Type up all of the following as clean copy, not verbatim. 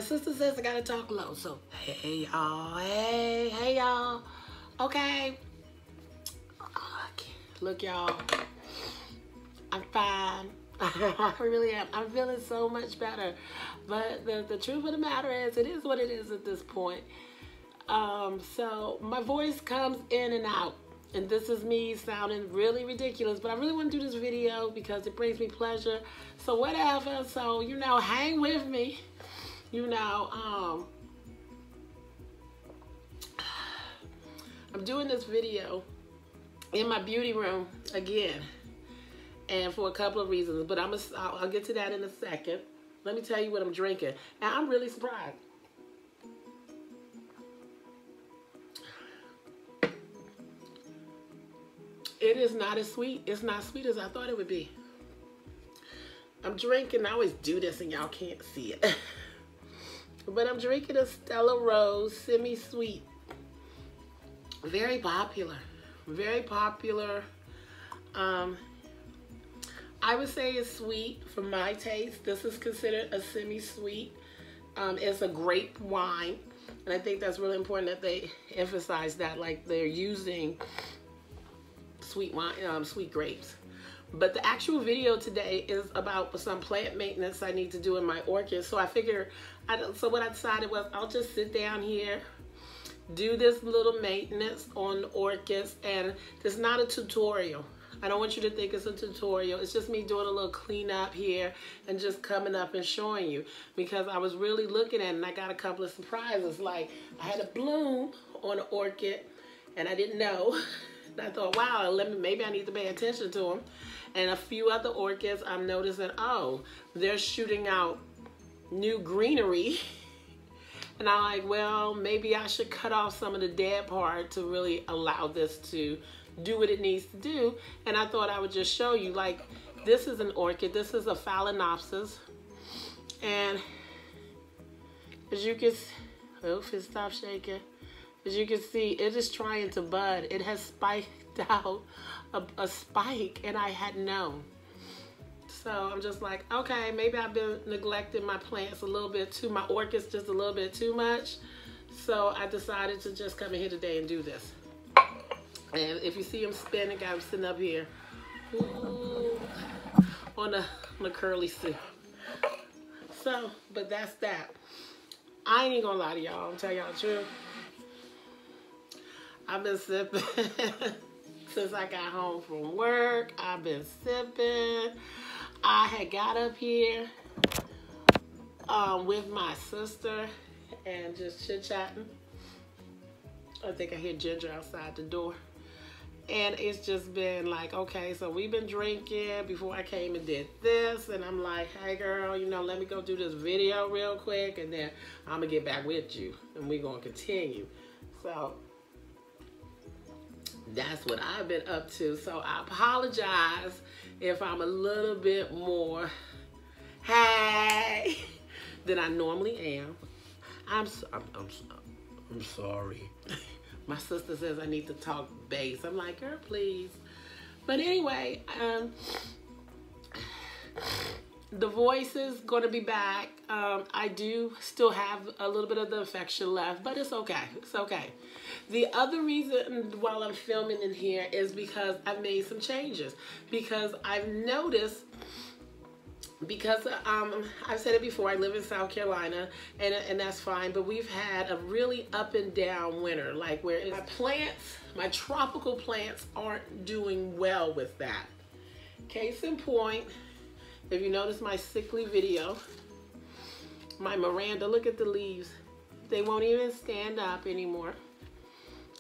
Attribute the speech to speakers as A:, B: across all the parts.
A: sister says I gotta talk low. So, hey y'all, hey y'all. Okay. Look y'all, I'm fine. I really am. I'm feeling so much better. But the truth of the matter is, it is what it is at this point. So my voice comes in and out. And this is me sounding really ridiculous. But I really want to do this video because it brings me pleasure. So whatever. So, you know, hang with me. You know, I'm doing this video in my beauty room again, and for a couple of reasons, but I'll get to that in a second. Let me tell you what I'm drinking, and I'm really surprised. It is not as sweet. It's not sweet as I thought it would be. I'm drinking, I always do this and y'all can't see it, but I'm drinking a Stella Rose semi-sweet. Very popular. Very popular. I would say it's sweet for my taste. This is considered a semi-sweet. It's a grape wine, and I think that's really important that they emphasize that, like they're using sweet wine, sweet grapes. But the actual video today is about some plant maintenance I need to do in my orchids. So I figure, so what I decided was I'll just sit down here, do this little maintenance on orchids, and it's not a tutorial. I don't want you to think it's a tutorial. It's just me doing a little cleanup here and just coming up and showing you, because I was really looking at it and I got a couple of surprises. Like I had a bloom on an orchid and I didn't know. And I thought, wow, maybe I need to pay attention to them. And a few other orchids I'm noticing, oh, they're shooting out new greenery. And I'm like, well, maybe I should cut off some of the dead part to really allow this to do what it needs to do. And I thought I would just show you, like, this is an orchid. This is a Phalaenopsis. And as you can see, oh, it stopped shaking. As you can see, it is trying to bud. It has spiked out a spike, and I hadn't known. So I'm just like, okay, maybe I've been neglecting my plants a little bit too, my orchids just a little bit too much. So I decided to just come in here today and do this. And if you see them spinning, I'm sitting up here, ooh, on a curly suit. So, but that's that. I ain't gonna lie to y'all, I'm telling y'all the truth. I've been sipping since I got home from work. I've been sipping. I had got up here with my sister and just chit-chatting. I think I hear Ginger outside the door. And it's just been like, okay, so we've been drinking before I came and did this. And I'm like, hey girl, you know, let me go do this video real quick, and then I'm gonna get back with you and we're gonna continue. So that's what I've been up to. So I apologize if I'm a little bit more hey than I normally am. I'm sorry. My sister says I need to talk bass. I'm like, girl, please. But anyway, the voice is going to be back. I do still have a little bit of the infection left, but it's okay. It's okay. The other reason while I'm filming in here is because I've made some changes. Because I've noticed, because I've said it before, I live in South Carolina, and that's fine, but we've had a really up and down winter, like where my plants, my tropical plants aren't doing well with that. Case in point, if you notice my sickly video, my Miranda, look at the leaves. They won't even stand up anymore.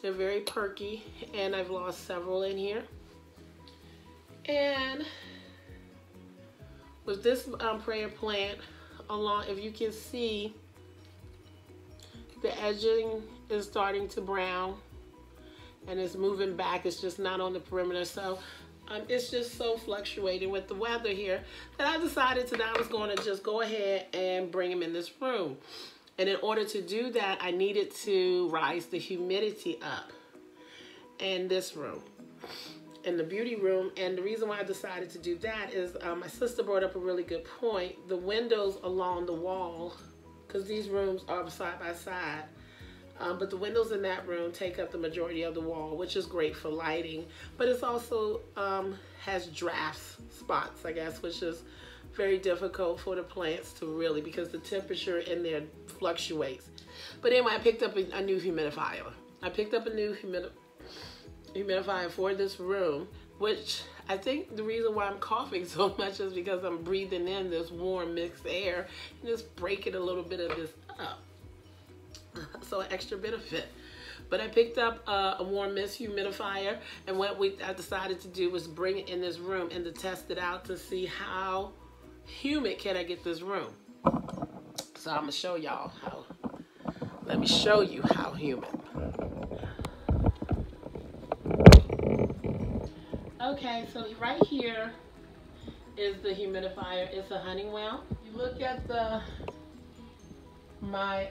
A: They're very perky, and I've lost several in here. And with this prayer plant, along, if you can see, the edging is starting to brown, and it's moving back. It's just not on the perimeter. So it's just so fluctuating with the weather here that I decided that I was going to just go ahead and bring them in this room. And in order to do that, I needed to rise the humidity up in this room, in the beauty room. And the reason why I decided to do that is my sister brought up a really good point. The windows along the wall because these rooms are side by side. But the windows in that room take up the majority of the wall, which is great for lighting. But it's also has draft spots, I guess, which is very difficult for the plants to really, because the temperature in there fluctuates. But anyway, I picked up a new humidifier. I picked up a new humidifier for this room, which I think the reason why I'm coughing so much is because I'm breathing in this warm mixed air and just breaking a little bit of this up. So an extra benefit. But I picked up a warm mist humidifier, and what I decided to do was bring it in this room and to test it out to see how humid can I get this room. So I'm gonna show y'all how. Let me show you how humid. Okay, so right here is the humidifier. It's a Honeywell. You look at my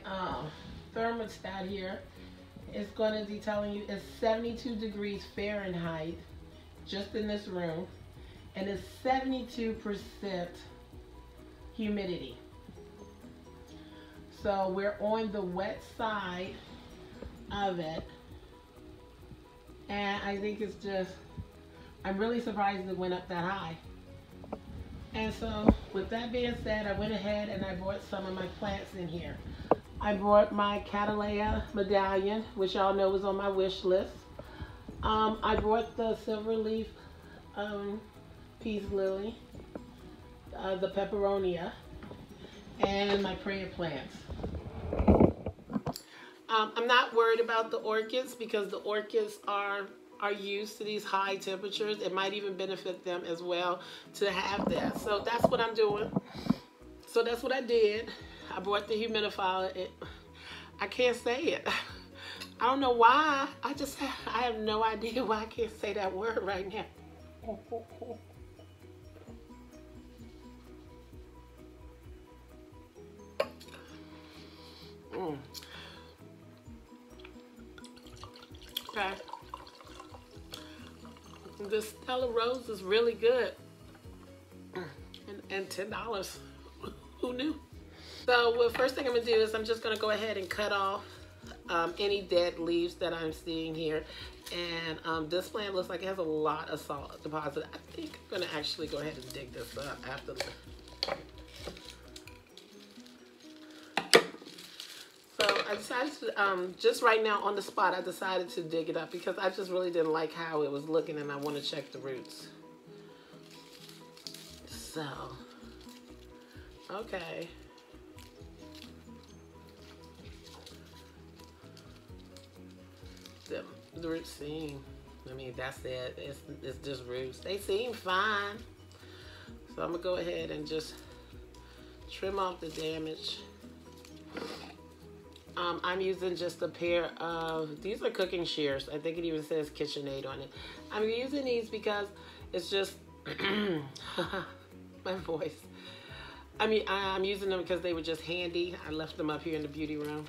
A: thermostat here. It's going to be telling you it's 72 degrees Fahrenheit just in this room, and it's 72% humidity. So we're on the wet side of it, and I think it's just, I'm really surprised it went up that high. And so with that being said, I went ahead and I brought some of my plants in here. I brought my Cattleya medallion, which y'all know was on my wish list. I brought the silverleaf peace lily, the peperonia, and my prayer plants. I'm not worried about the orchids because the orchids are used to these high temperatures. It might even benefit them as well to have that. So that's what I'm doing. So that's what I did. I brought the humidifier. I can't say it. I don't know why. I have no idea why I can't say that word right now. Okay. The Stella Rose is really good. And $10. Who knew? So the first thing I'm going to do is I'm just going to go ahead and cut off any dead leaves that I'm seeing here. And this plant looks like it has a lot of salt deposit. I think I'm going to actually go ahead and dig this up after the... So I decided to, just right now on the spot, I decided to dig it up because I just really didn't like how it was looking and I want to check the roots. So, okay. The roots seem, I mean, that's it. It's just roots. They seem fine. So I'm going to go ahead and just trim off the damage. I'm using just a pair of, these are cooking shears. I think it even says KitchenAid on it. I'm using these because it's just, my voice. I mean, I'm using them because they were just handy. I left them up here in the beauty room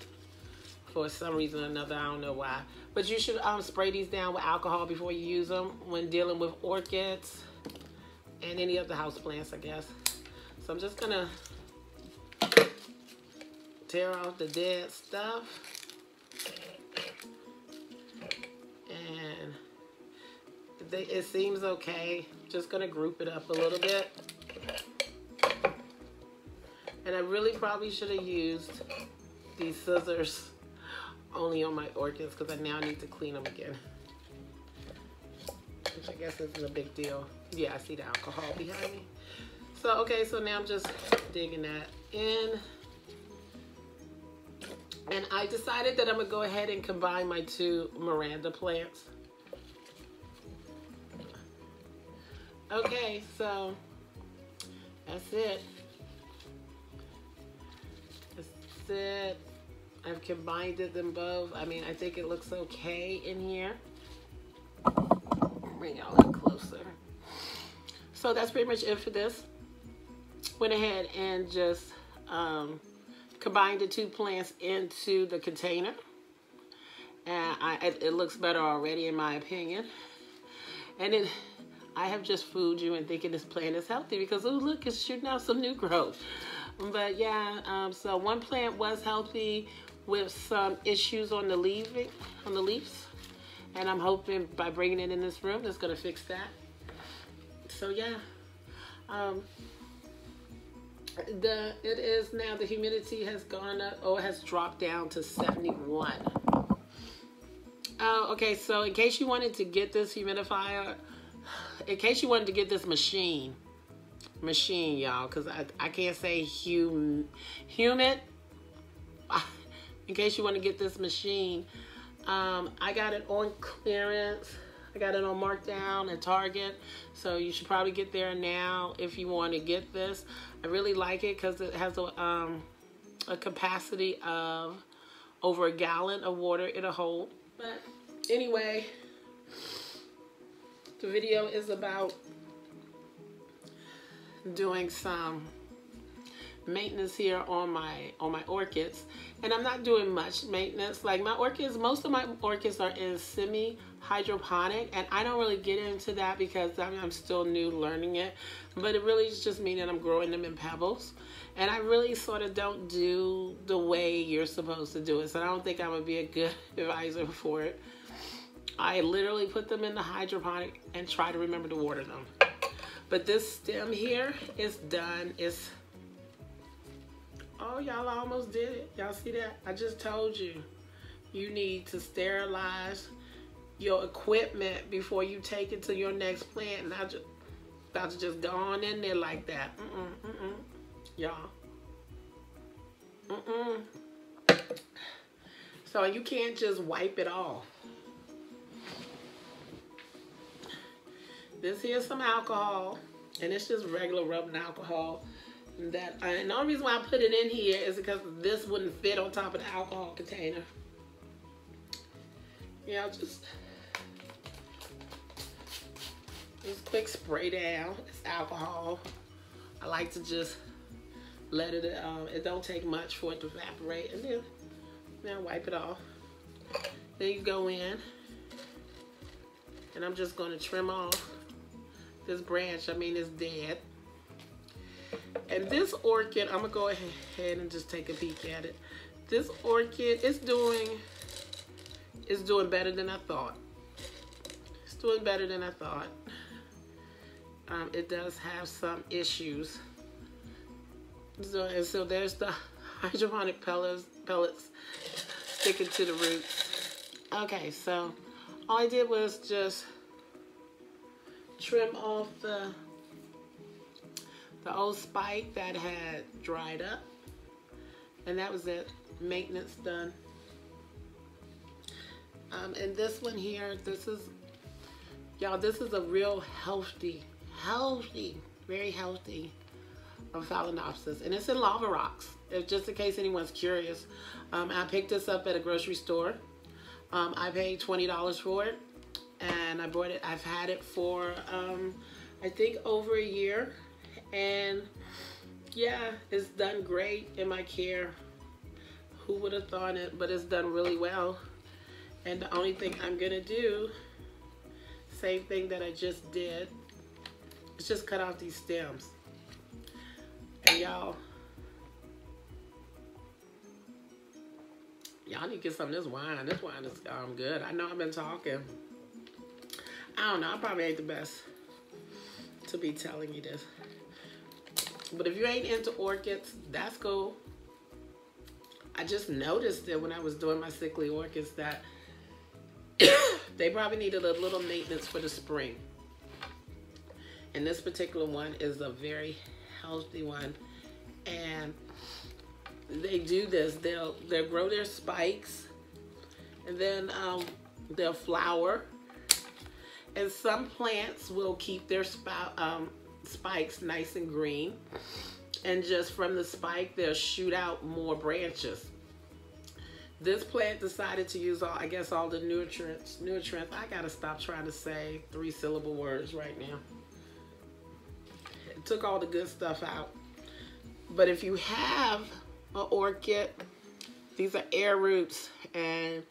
A: for some reason or another. I don't know why. But you should spray these down with alcohol before you use them when dealing with orchids and any of the house plants, I guess. So I'm just going to tear off the dead stuff, and it seems okay. Just gonna group it up a little bit, and I really probably should have used these scissors only on my orchids because I now need to clean them again, which I guess isn't a big deal. Yeah, I see the alcohol behind me. So okay, so now I'm just digging that in. And I decided that I'm going to go ahead and combine my two Miranda plants. Okay, so that's it. That's it. I've combined them both. I mean, I think it looks okay in here. Bring y'all in closer. So that's pretty much it for this. Went ahead and just... combined the two plants into the container, and it looks better already in my opinion. And then I have just fooled you in thinking this plant is healthy because oh look, it's shooting out some new growth. But yeah, so one plant was healthy with some issues on the leaves, and I'm hoping by bringing it in this room, it's gonna fix that. So yeah, it is now the humidity has gone up, or has dropped down to 71. Oh, okay. So in case you wanted to get this humidifier, in case you wanted to get this machine, y'all, because I can't say humid. In case you want to get this machine, I got it on clearance. I got it on markdown at Target, so you should probably get there now if you want to get this. I really like it because it has a capacity of over a gallon of water it'll hold. But anyway, the video is about doing some maintenance here on my orchids, and I'm not doing much maintenance. Like my orchids, most of my orchids are in semi hydroponic, and I don't really get into that because I'm still new learning it, but it really is just meaning I'm growing them in pebbles, and I really sort of don't do the way you're supposed to do it, so I don't think I would be a good advisor for it. I literally put them in the hydroponic and try to remember to water them. But this stem here is done. Oh, y'all almost did it. Y'all see that? I just told you. You need to sterilize your equipment before you take it to your next plant. And about to just go on in there like that. Y'all. So you can't just wipe it off. This here's some alcohol, and it's just regular rubbing alcohol. And the only reason why I put it in here is because this wouldn't fit on top of the alcohol container. You know, just quick spray down. It's alcohol. I like to just let it. It don't take much for it to evaporate, and then now wipe it off. Then you go in, and I'm just going to trim off this branch. I mean, it's dead. And this orchid, I'm gonna go ahead and just take a peek at it. This orchid is doing better than I thought. It's doing better than I thought. It does have some issues. So there's the hydroponic pellets sticking to the roots. Okay, so all I did was just trim off the old spike that had dried up, and that was it. Maintenance done. And this one here, this is a real healthy, very healthy Phalaenopsis, and it's in lava rocks. Just in case anyone's curious, I picked this up at a grocery store. I paid $20 for it, and I bought it. I've had it for I think over a year, and yeah, it's done great in my care. Who would have thought it? But it's done really well. And the only thing I'm gonna do, same thing that I just did, is just cut off these stems. And y'all need to get some of this wine. This wine is good. I know I've been talking. I don't know. I probably ain't the best to be telling you this. But if you ain't into orchids, that's cool. I just noticed that when I was doing my sickly orchids that they probably needed a little maintenance for the spring. And this particular one is a very healthy one. And they do this. They'll grow their spikes, and then they'll flower. And some plants will keep their spikes nice and green, and just from the spike they'll shoot out more branches. This plant decided to use all the nutrients. I gotta stop trying to say 3-syllable words right now. It took all the good stuff out. But if you have an orchid, these are air roots, and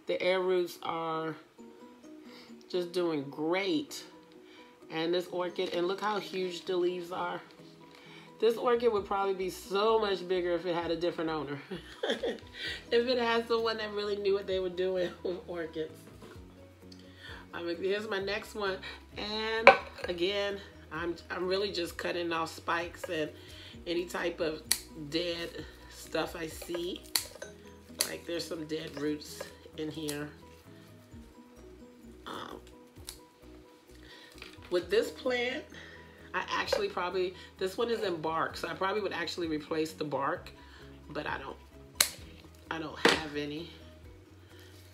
A: the air roots are just doing great. And this orchid, and look how huge the leaves are. This orchid would probably be so much bigger if it had a different owner. If it had someone that really knew what they were doing with orchids. Here's my next one. And again, I'm really just cutting off spikes and any type of dead stuff I see. Like there's some dead roots in here. With this plant, I actually probably, this one is in bark, so I probably would actually replace the bark, but I don't have any.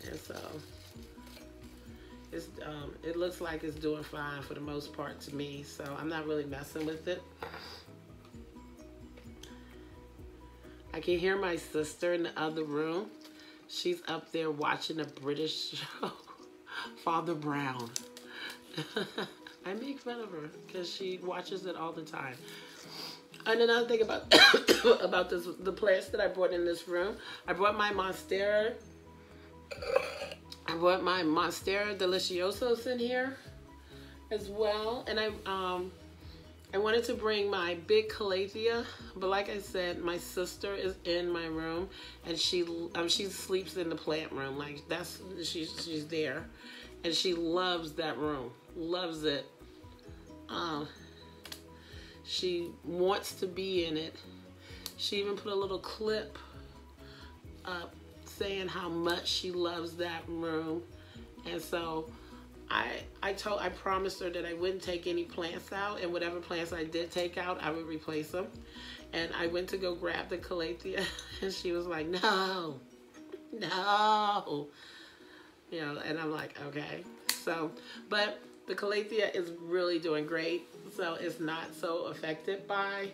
A: And so it's, it looks like it's doing fine for the most part to me, so I'm not really messing with it. I can hear my sister in the other room. She's up there watching a British show, Father Brown. I make fun of her because she watches it all the time. And another thing about about the plants that I brought in this room, I brought my Monstera. I brought my Monstera Deliciosos in here as well, and I wanted to bring my big Calathea, but like I said, my sister is in my room, and she sleeps in the plant room. Like she's there, and she loves that room, loves it. She wants to be in it. She even put a little clip up saying how much she loves that room, and so I promised her that I wouldn't take any plants out, and whatever plants I did take out, I would replace them. And I went to go grab the Calathea, and she was like, no, no, you know, and I'm like, okay. So, but the Calathea is really doing great, so it's not so affected by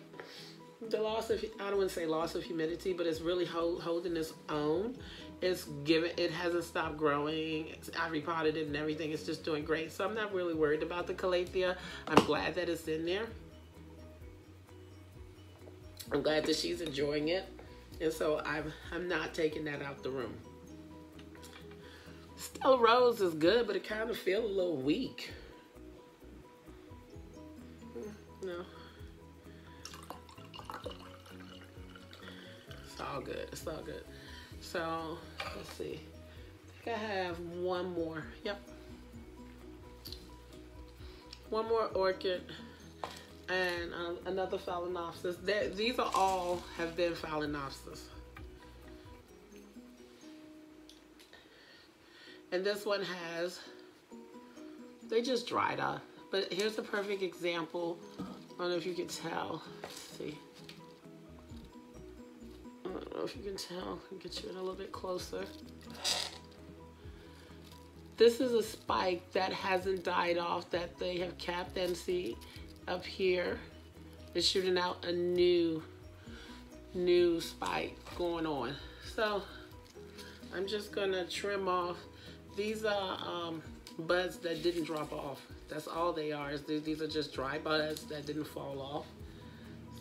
A: the loss of, I don't want to say loss of humidity, but it's really holding its own. It hasn't stopped growing. I repotted it and everything. It's just doing great. So I'm not really worried about the Calathea. I'm glad that it's in there. I'm glad that she's enjoying it. And so I'm not taking that out the room. Stella Rose is good, but it kind of feels a little weak. No. It's all good. It's all good. So, let's see. I think I have one more. Yep. One more orchid and another Phalaenopsis. These are all have been Phalaenopsis. And this one has, they just dried up. But here's a perfect example. I don't know if you can tell. Let's see. I don't know if you can tell. I'll get you in a little bit closer. This is a spike that hasn't died off that they have capped, and see up here is shooting out a new spike going on. So I'm just gonna trim off. These are buds that didn't drop off. That's all they are. These are just dry buds that didn't fall off.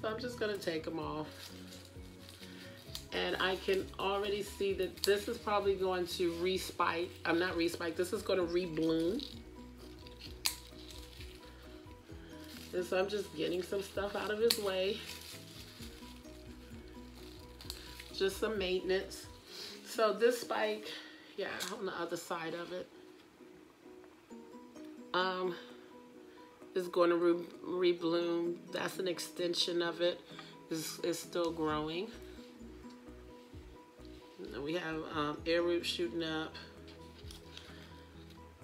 A: So I'm just gonna take them off. And I can already see that this is probably going to respike. I'm not respike. This is going to rebloom. And so I'm just getting some stuff out of his way. Just some maintenance. So this spike, yeah, on the other side of it, is going to rebloom. That's an extension of it. It's still growing. And we have air roots shooting up.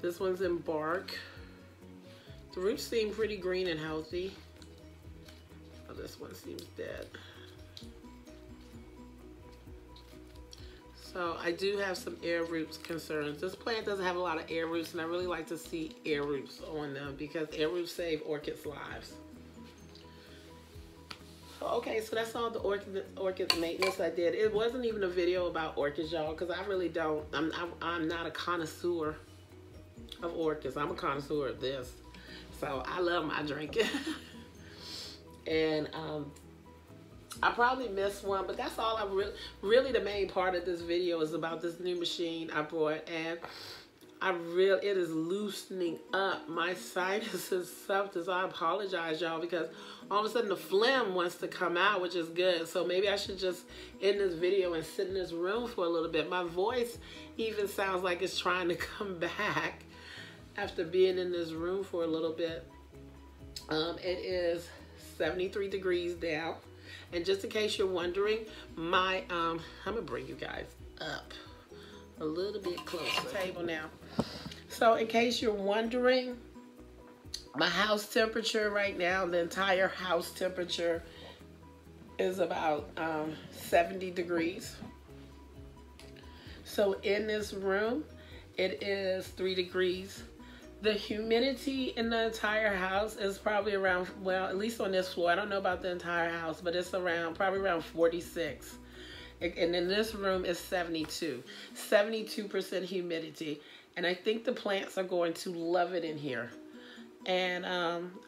A: This one's in bark. The roots seem pretty green and healthy. Oh, this one seems dead. So I do have some air roots concerns. This plant doesn't have a lot of air roots, and I really like to see air roots on them because air roots save orchids' lives. Okay, so that's all the orchid maintenance I did. It wasn't even a video about orchids, y'all, because I really don't. I'm not a connoisseur of orchids. I'm a connoisseur of this. So I love my drinking. And I probably missed one, but that's all really the main part of this video is about this new machine I brought. And it is loosening up my sinuses stuff. So I apologize, y'all, because all of a sudden the phlegm wants to come out, which is good. So maybe I should just end this video and sit in this room for a little bit. My voice even sounds like it's trying to come back after being in this room for a little bit. It is 73 degrees down. And just in case you're wondering, my I'm gonna bring you guys up a little bit closer to the table now. So in case you're wondering, my house temperature right now, the entire house temperature is about 70 degrees. So in this room, it is 3 degrees. The humidity in the entire house is probably around, well, at least on this floor, I don't know about the entire house, but it's probably around 46. And in this room is 72. 72% humidity. And I think the plants are going to love it in here. And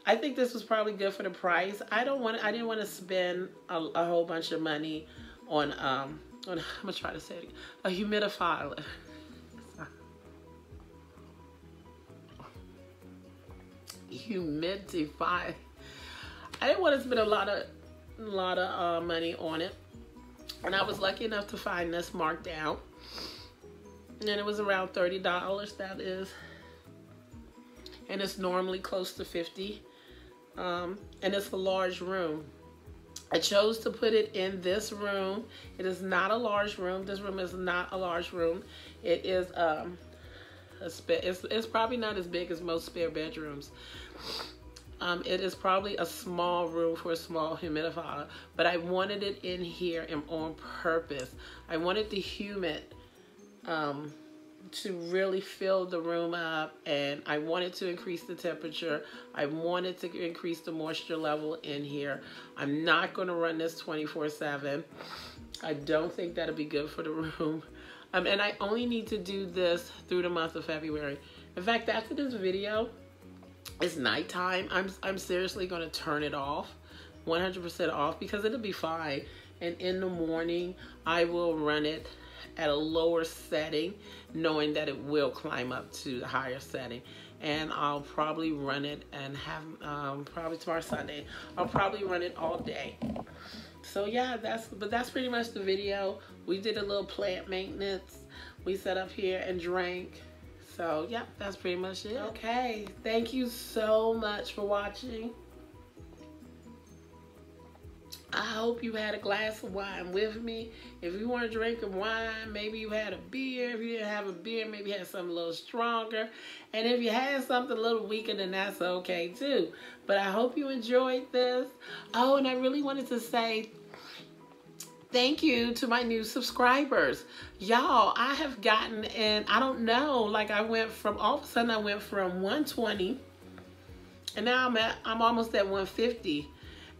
A: I think this was probably good for the price. I didn't want to spend a whole bunch of money on I'm gonna try to say it, a humidifier. Humidify. I didn't want to spend a lot of money on it, and I was lucky enough to find this marked down, and it was around $30. That is, and it's normally close to $50, and it's a large room. I chose to put it in this room. It is not a large room. This room is not a large room. It is it's probably not as big as most spare bedrooms. It is probably a small room for a small humidifier, but I wanted it in here and on purpose. I wanted the humid to really fill the room up, and I wanted to increase the temperature. I wanted to increase the moisture level in here. I'm not going to run this 24/7. I don't think that'll be good for the room. And I only need to do this through the month of February. In fact, after this video, it's nighttime. I'm seriously going to turn it off, 100% off, because it'll be fine. And in the morning, I will run it at a lower setting, knowing that it will climb up to the higher setting. And I'll probably run it and have, probably tomorrow Sunday, I'll probably run it all day. So yeah, that's pretty much the video. We did a little plant maintenance. We sat up here and drank. So yeah, that's pretty much it. Okay, thank you so much for watching. I hope you had a glass of wine with me. If you weren't drinking wine, maybe you had a beer. If you didn't have a beer, maybe you had something a little stronger. And if you had something a little weaker, then that's okay too. But I hope you enjoyed this. Oh, and I really wanted to say thank you to my new subscribers. Y'all, I have gotten, and I don't know, like all of a sudden I went from 120, and now I'm almost at 150.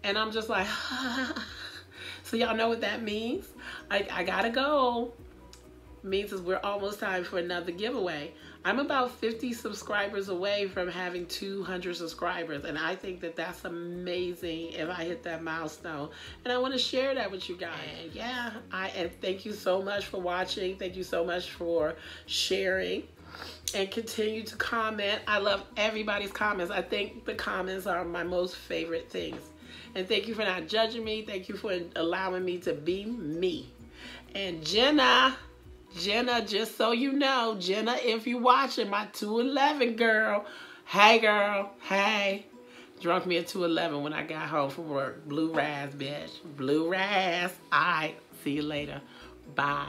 A: And I'm just like, so y'all know what that means? I gotta go. Means is we're almost time for another giveaway. I'm about 50 subscribers away from having 200 subscribers, and I think that that's amazing if I hit that milestone. And I want to share that with you guys. And yeah, and thank you so much for watching. Thank you so much for sharing. And continue to comment. I love everybody's comments. I think the comments are my most favorite things. And thank you for not judging me. Thank you for allowing me to be me. And Jenna, just so you know, Jenna, if you're watching, my 211 girl. Hey, girl. Hey. Drunk me at 211 when I got home from work. Blue Raz, bitch. Blue Raz. All right. See you later. Bye.